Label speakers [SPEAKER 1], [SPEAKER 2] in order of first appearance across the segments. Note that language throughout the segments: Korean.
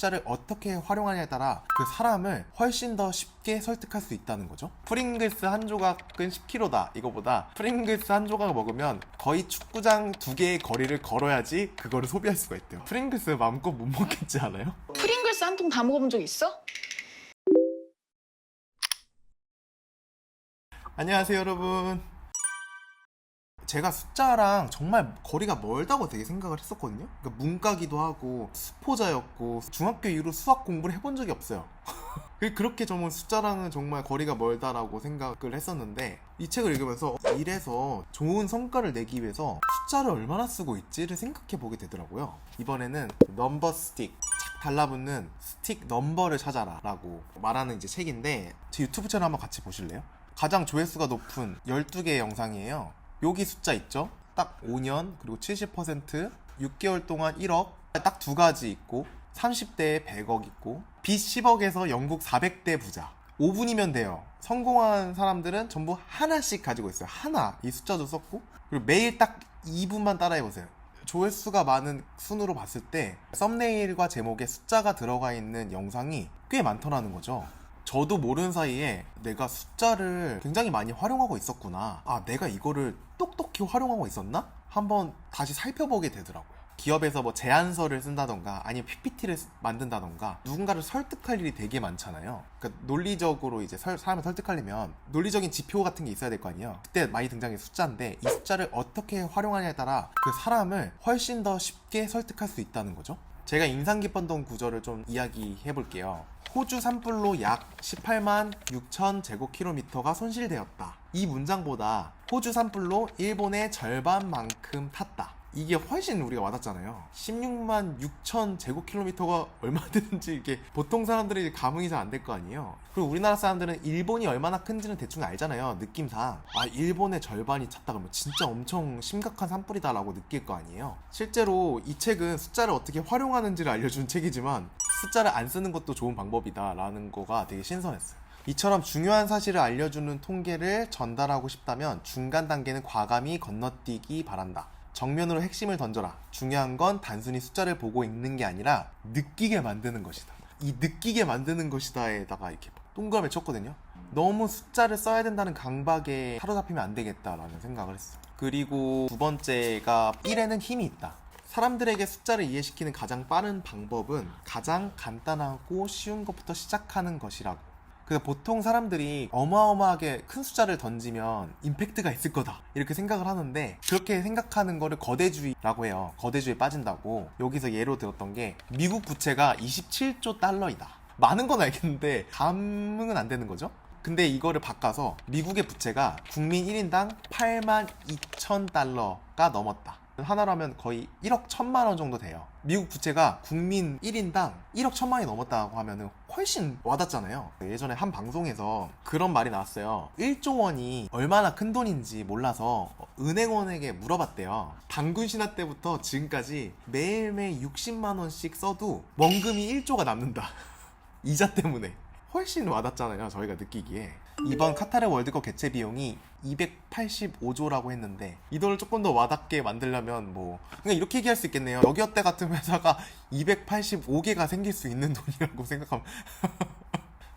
[SPEAKER 1] 숫자를 어떻게 활용하냐에 따라 그 사람을 훨씬 더 쉽게 설득할 수 있다는 거죠. 프링글스 한 조각은 10kg다 이거보다 프링글스 한 조각을 먹으면 거의 축구장 2개의 거리를 걸어야지 그거를 소비할 수가 있대요. 프링글스 마음껏 못 먹겠지 않아요?
[SPEAKER 2] 프링글스 한 통 다 먹어본 적 있어?
[SPEAKER 1] 안녕하세요 여러분. 제가 숫자랑 정말 거리가 멀다고 되게 생각을 했었거든요. 그러니까 문과기도 하고 수포자였고 중학교 이후로 수학 공부를 해본 적이 없어요. 그렇게 정말 숫자랑은 정말 거리가 멀다라고 생각을 했었는데 이 책을 읽으면서 일에서 좋은 성과를 내기 위해서 숫자를 얼마나 쓰고 있지를 생각해 보게 되더라고요. 이번에는 넘버 스틱, 착 달라붙는 스틱 넘버를 찾아라 라고 말하는 이제 책인데 제 유튜브 채널 한번 같이 보실래요? 가장 조회수가 높은 12개의 영상이에요. 여기 숫자 있죠? 딱 5년, 그리고 70%, 6개월 동안 1억, 딱 2가지 있고 30대에 100억 있고 빚 10억에서 영국 400대 부자. 5분이면 돼요. 성공한 사람들은 전부 하나씩 가지고 있어요. 하나, 이 숫자도 썼고 그리고 매일 딱 2분만 따라해보세요. 조회수가 많은 순으로 봤을 때 썸네일과 제목에 숫자가 들어가 있는 영상이 꽤 많더라는 거죠. 저도 모르는 사이에 내가 숫자를 굉장히 많이 활용하고 있었구나. 아, 내가 이거를 똑똑히 활용하고 있었나? 한번 다시 살펴보게 되더라고요. 기업에서 뭐 제안서를 쓴다던가 아니면 PPT를 만든다던가 누군가를 설득할 일이 되게 많잖아요. 그러니까 논리적으로 이제 사람을 설득하려면 논리적인 지표 같은 게 있어야 될 거 아니에요. 그때 많이 등장해 숫자인데 이 숫자를 어떻게 활용하냐에 따라 그 사람을 훨씬 더 쉽게 설득할 수 있다는 거죠. 제가 인상 깊었던 구절을 좀 이야기해 볼게요. 호주 산불로 약 18만 6천 제곱킬로미터가 손실되었다. 이 문장보다 호주 산불로 일본의 절반만큼 탔다. 이게 훨씬 우리가 와닿잖아요. 16만 6천 제곱킬로미터가 얼마 되는지 이게 보통 사람들이 감흥이 잘 안 될 거 아니에요. 그리고 우리나라 사람들은 일본이 얼마나 큰지는 대충 알잖아요. 느낌상. 아, 일본의 절반이 찼다 그러면 진짜 엄청 심각한 산불이다라고 느낄 거 아니에요. 실제로 이 책은 숫자를 어떻게 활용하는지를 알려준 책이지만 숫자를 안 쓰는 것도 좋은 방법이다라는 거가 되게 신선했어요. 이처럼 중요한 사실을 알려주는 통계를 전달하고 싶다면 중간 단계는 과감히 건너뛰기 바란다. 정면으로 핵심을 던져라. 중요한 건 단순히 숫자를 보고 읽는 게 아니라 느끼게 만드는 것이다. 이 느끼게 만드는 것이다에다가 이렇게 동그라미 쳤거든요. 너무 숫자를 써야 된다는 강박에 사로잡히면 안 되겠다라는 생각을 했어요. 그리고 두 번째가 1에는 힘이 있다. 사람들에게 숫자를 이해시키는 가장 빠른 방법은 가장 간단하고 쉬운 것부터 시작하는 것이라고. 그래서 보통 사람들이 어마어마하게 큰 숫자를 던지면 임팩트가 있을 거다 이렇게 생각을 하는데 그렇게 생각하는 거를 거대주의라고 해요. 거대주의에 빠진다고. 여기서 예로 들었던 게 미국 부채가 27조 달러이다. 많은 건 알겠는데 감흥은 안 되는 거죠. 근데 이거를 바꿔서 미국의 부채가 국민 1인당 8만 2천 달러가 넘었다. 하나로 하면 거의 1억 1천만 원 정도 돼요. 미국 부채가 국민 1인당 1억 1천만이 넘었다고 하면 훨씬 와닿잖아요. 예전에 한 방송에서 그런 말이 나왔어요. 1조 원이 얼마나 큰 돈인지 몰라서 은행원에게 물어봤대요. 단군 신화 때부터 지금까지 매일매일 60만 원씩 써도 원금이 1조가 남는다. 이자 때문에. 훨씬 와닿잖아요, 저희가 느끼기에. 이번 카타르 월드컵 개최 비용이 285조라고 했는데 이 돈을 조금 더 와닿게 만들려면 뭐 그냥 이렇게 얘기할 수 있겠네요. 여기어때 같은 회사가 285개가 생길 수 있는 돈이라고 생각하면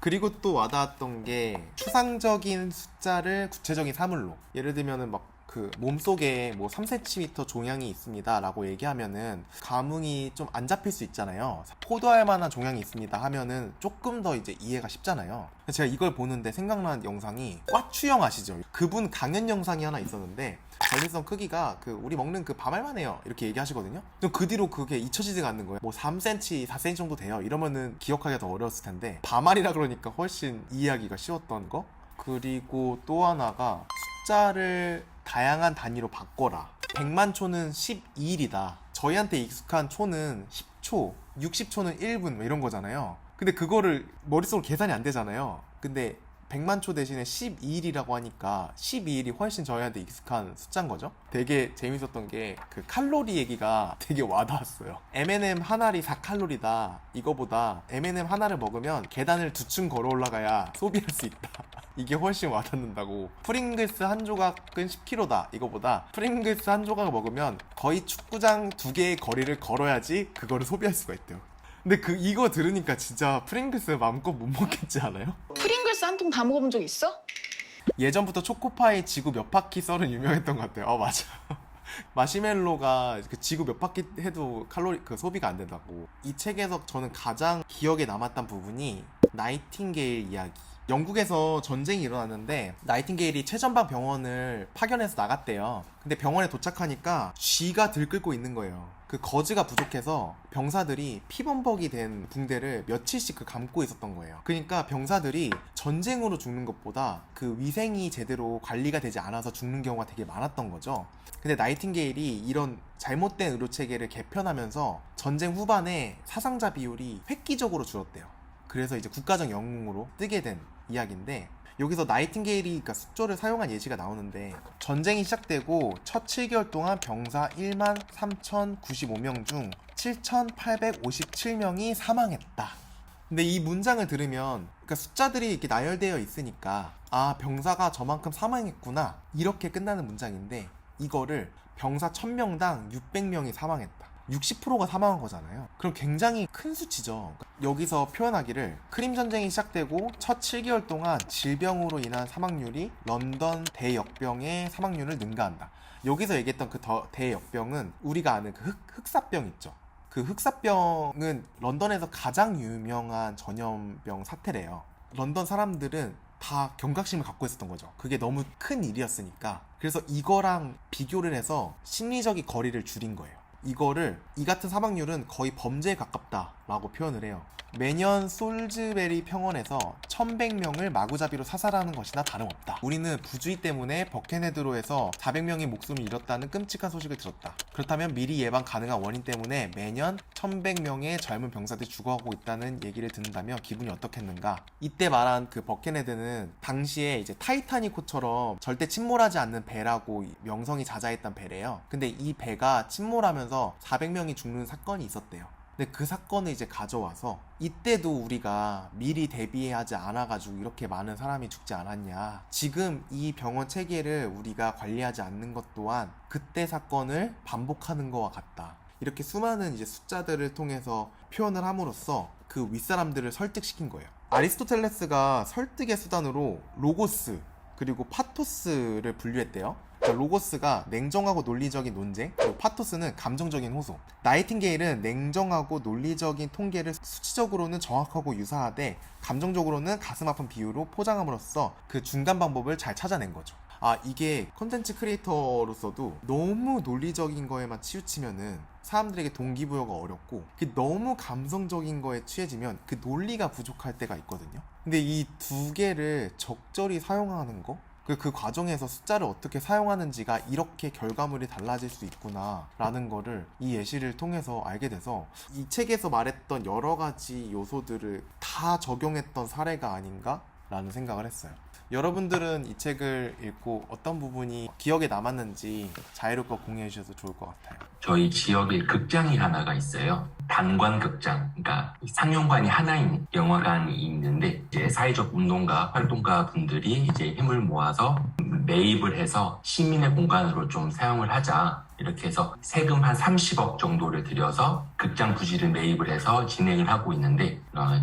[SPEAKER 1] 그리고 또 와닿았던 게 추상적인 숫자를 구체적인 사물로, 예를 들면은 막 그 몸속에 뭐 3cm 종양이 있습니다 라고 얘기하면은 감흥이 좀 안 잡힐 수 있잖아요. 포도알 만한 종양이 있습니다 하면은 조금 더 이제 이해가 쉽잖아요. 제가 이걸 보는데 생각난 영상이 꽈추형 아시죠? 그분 강연 영상이 하나 있었는데 전립선 크기가 그 우리 먹는 그 밥알만 해요 이렇게 얘기하시거든요. 좀 그 뒤로 그게 잊혀지지가 않는 거예요. 뭐 3cm, 4cm 정도 돼요 이러면은 기억하기가 더 어려웠을 텐데 밥알이라 그러니까 훨씬 이해하기가 쉬웠던 거. 그리고 또 하나가 숫자를 다양한 단위로 바꿔라. 100만 초는 12일이다. 저희한테 익숙한 초는 10초, 60초는 1분 이런 거잖아요. 근데 그거를 머릿속으로 계산이 안 되잖아요. 근데 100만 초 대신에 12일이라고 하니까 12일이 훨씬 저희한테 익숙한 숫자인 거죠. 되게 재밌었던 게 그 칼로리 얘기가 되게 와닿았어요. M&M 한 알이 4칼로리다. 이거보다 M&M 하나를 먹으면 계단을 2층 걸어 올라가야 소비할 수 있다. 이게 훨씬 와닿는다고. 프링글스 한 조각은 10kg다. 이거보다 프링글스 한 조각을 먹으면 거의 축구장 2개의 거리를 걸어야지 그거를 소비할 수가 있대요. 근데 이거 들으니까 진짜 프링글스 마음껏 못 먹겠지 않아요?
[SPEAKER 2] 프링글스 한 통 다 먹어본 적 있어?
[SPEAKER 1] 예전부터 초코파이 지구 몇 바퀴 썰은 유명했던 것 같아요. 맞아. 마시멜로가 그 지구 몇 바퀴 해도 칼로리 그 소비가 안 된다고. 이 책에서 저는 가장 기억에 남았던 부분이 나이팅게일 이야기. 영국에서 전쟁이 일어났는데 나이팅게일이 최전방 병원을 파견해서 나갔대요. 근데 병원에 도착하니까 쥐가 들끓고 있는 거예요. 그 거즈가 부족해서 병사들이 피범벅이 된 붕대를 며칠씩 감고 있었던 거예요. 그러니까 병사들이 전쟁으로 죽는 것보다 그 위생이 제대로 관리가 되지 않아서 죽는 경우가 되게 많았던 거죠. 근데 나이팅게일이 이런 잘못된 의료체계를 개편하면서 전쟁 후반에 사상자 비율이 획기적으로 줄었대요. 그래서 이제 국가적 영웅으로 뜨게 된 이야기인데, 여기서 나이팅게일이 그러니까 숙조를 사용한 예시가 나오는데, 전쟁이 시작되고 첫 7개월 동안 병사 1만 3,095명 중 7,857명이 사망했다. 근데 이 문장을 들으면 그러니까 숫자들이 이렇게 나열되어 있으니까 아, 병사가 저만큼 사망했구나, 이렇게 끝나는 문장인데, 이거를 병사 1000명당 600명이 사망했다, 60%가 사망한 거잖아요. 그럼 굉장히 큰 수치죠. 여기서 표현하기를 크림 전쟁이 시작되고 첫 7개월 동안 질병으로 인한 사망률이 런던 대역병의 사망률을 능가한다. 여기서 얘기했던 그 대역병은 우리가 아는 그 흑사병 있죠. 그 흑사병은 런던에서 가장 유명한 전염병 사태래요. 런던 사람들은 다 경각심을 갖고 있었던 거죠. 그게 너무 큰 일이었으니까. 그래서 이거랑 비교를 해서 심리적인 거리를 줄인 거예요. 이거를 이 같은 사망률은 거의 범죄에 가깝다라고 표현을 해요. 매년 솔즈베리 평원에서 1100명을 마구잡이로 사살하는 것이나 다름없다. 우리는 부주의 때문에 버켄헤드로에서 400명이 목숨을 잃었다는 끔찍한 소식을 들었다. 그렇다면 미리 예방 가능한 원인 때문에 매년 1100명의 젊은 병사들이 죽어가고 있다는 얘기를 듣는다면 기분이 어떻겠는가. 이때 말한 그 버켄헤드는 당시에 이제 타이타닉호처럼 절대 침몰하지 않는 배라고 명성이 자자했던 배래요. 근데 이 배가 침몰하면서 400명이 죽는 사건이 있었대요. 근데 그 사건을 이제 가져와서 이때도 우리가 미리 대비하지 않아가지고 이렇게 많은 사람이 죽지 않았냐, 지금 이 병원 체계를 우리가 관리하지 않는 것 또한 그때 사건을 반복하는 것과 같다, 이렇게 수많은 이제 숫자들을 통해서 표현을 함으로써 그 윗사람들을 설득시킨 거예요. 아리스토텔레스가 설득의 수단으로 로고스 그리고 파토스를 분류했대요. 그러니까 로고스가 냉정하고 논리적인 논쟁, 그리고 파토스는 감정적인 호소. 나이팅게일은 냉정하고 논리적인 통계를 수치적으로는 정확하고 유사하되 감정적으로는 가슴 아픈 비유로 포장함으로써 그 중간 방법을 잘 찾아낸 거죠. 아, 이게 컨텐츠 크리에이터로서도 너무 논리적인 거에만 치우치면은 사람들에게 동기부여가 어렵고, 너무 감성적인 거에 취해지면 그 논리가 부족할 때가 있거든요. 근데 이 두 개를 적절히 사용하는 거, 그 과정에서 숫자를 어떻게 사용하는지가 이렇게 결과물이 달라질 수 있구나 라는 거를 이 예시를 통해서 알게 돼서, 이 책에서 말했던 여러 가지 요소들을 다 적용했던 사례가 아닌가 라는 생각을 했어요. 여러분들은 이 책을 읽고 어떤 부분이 기억에 남았는지 자유롭게 공유해 주셔서 좋을 것 같아요.
[SPEAKER 3] 저희 지역에 극장이 하나가 있어요. 단관극장, 그러니까 상영관이 하나인 영화관이 있는데, 이제 사회적 운동가, 활동가 분들이 이제 힘을 모아서 매입을 해서 시민의 공간으로 좀 사용을 하자, 이렇게 해서 세금 한 30억 정도를 들여서 극장 부지를 매입을 해서 진행을 하고 있는데,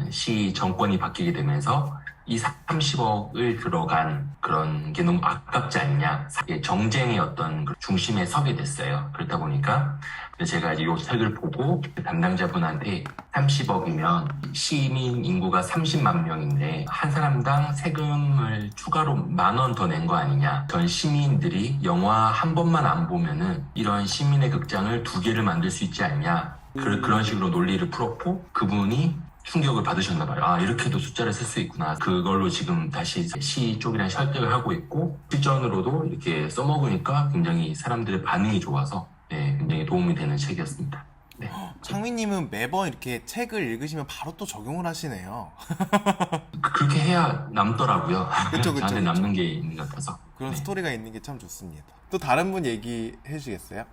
[SPEAKER 3] 시 정권이 바뀌게 되면서 이 30억을 들어간 그런 게 너무 아깝지 않냐, 정쟁의 어떤 중심에 서게 됐어요. 그렇다 보니까 제가 이제 이 책을 보고 담당자분한테 30억이면 시민 인구가 30만 명인데 한 사람당 세금을 추가로 10,000원 더 낸 거 아니냐, 전 시민들이 영화 한 번만 안 보면은 이런 시민의 극장을 2개를 만들 수 있지 않냐, 그런 식으로 논리를 풀었고, 그분이 충격을 받으셨나봐요. 아, 이렇게도 숫자를 쓸 수 있구나. 그걸로 지금 다시 시 쪽이랑 설득을 하고 있고, 실전으로도 이렇게 써먹으니까 굉장히 사람들의 반응이 좋아서 굉장히 도움이 되는 책이었습니다. 네.
[SPEAKER 1] 창민님은 매번 이렇게 책을 읽으시면 바로 또 적용을 하시네요.
[SPEAKER 3] 그렇게 해야 남더라고요.
[SPEAKER 1] 그쵸.
[SPEAKER 3] 저한테 남는 게 있는 것 같아서.
[SPEAKER 1] 그런
[SPEAKER 3] 네.
[SPEAKER 1] 스토리가 있는 게 참 좋습니다. 또 다른 분 얘기해 주시겠어요?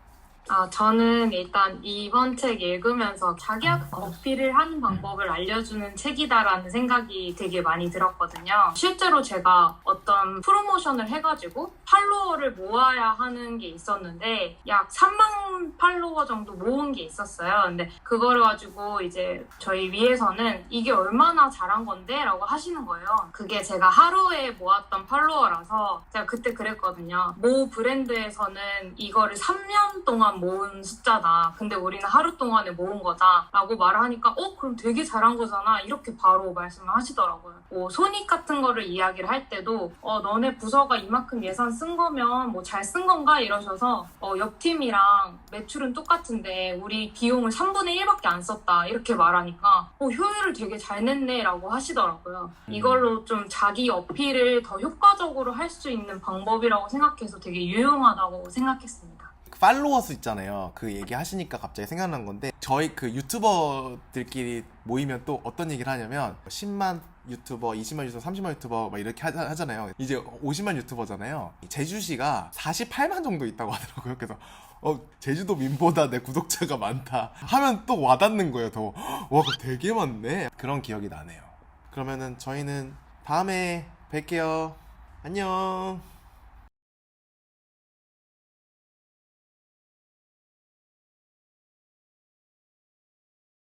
[SPEAKER 4] 저는 일단 이번 책 읽으면서 자기야 어필을 하는 방법을 알려주는 책이다라는 생각이 되게 많이 들었거든요. 실제로 제가 어떤 프로모션을 해가지고 팔로워를 모아야 하는 게 있었는데 약 3만 팔로워 정도 모은 게 있었어요. 근데 그거를 가지고 이제 저희 위에서는 이게 얼마나 잘한 건데? 라고 하시는 거예요. 그게 제가 하루에 모았던 팔로워라서 제가 그때 그랬거든요. 모 브랜드에서는 이거를 3년 동안 모은 숫자다. 근데 우리는 하루 동안에 모은 거다. 라고 말을 하니까 그럼 되게 잘한 거잖아. 이렇게 바로 말씀을 하시더라고요. 손익 같은 거를 이야기를 할 때도 너네 부서가 이만큼 예산 쓴 거면 뭐 잘 쓴 건가? 이러셔서 옆 팀이랑 매출은 똑같은데 우리 비용을 3분의 1밖에 안 썼다. 이렇게 말하니까 효율을 되게 잘 냈네 라고 하시더라고요. 이걸로 좀 자기 어필을 더 효과적으로 할 수 있는 방법이라고 생각해서 되게 유용하다고 생각했습니다.
[SPEAKER 1] 팔로워 수 있잖아요. 그 얘기 하시니까 갑자기 생각난 건데 저희 그 유튜버들끼리 모이면 또 어떤 얘기를 하냐면 10만 유튜버, 20만 유튜버, 30만 유튜버 막 이렇게 하잖아요. 이제 50만 유튜버잖아요. 제주시가 48만 정도 있다고 하더라고요. 그래서 제주도 민보다 내 구독자가 많다 하면 또 와닿는 거예요. 더 와, 그거 되게 많네. 그런 기억이 나네요. 그러면은 저희는 다음에 뵐게요. 안녕.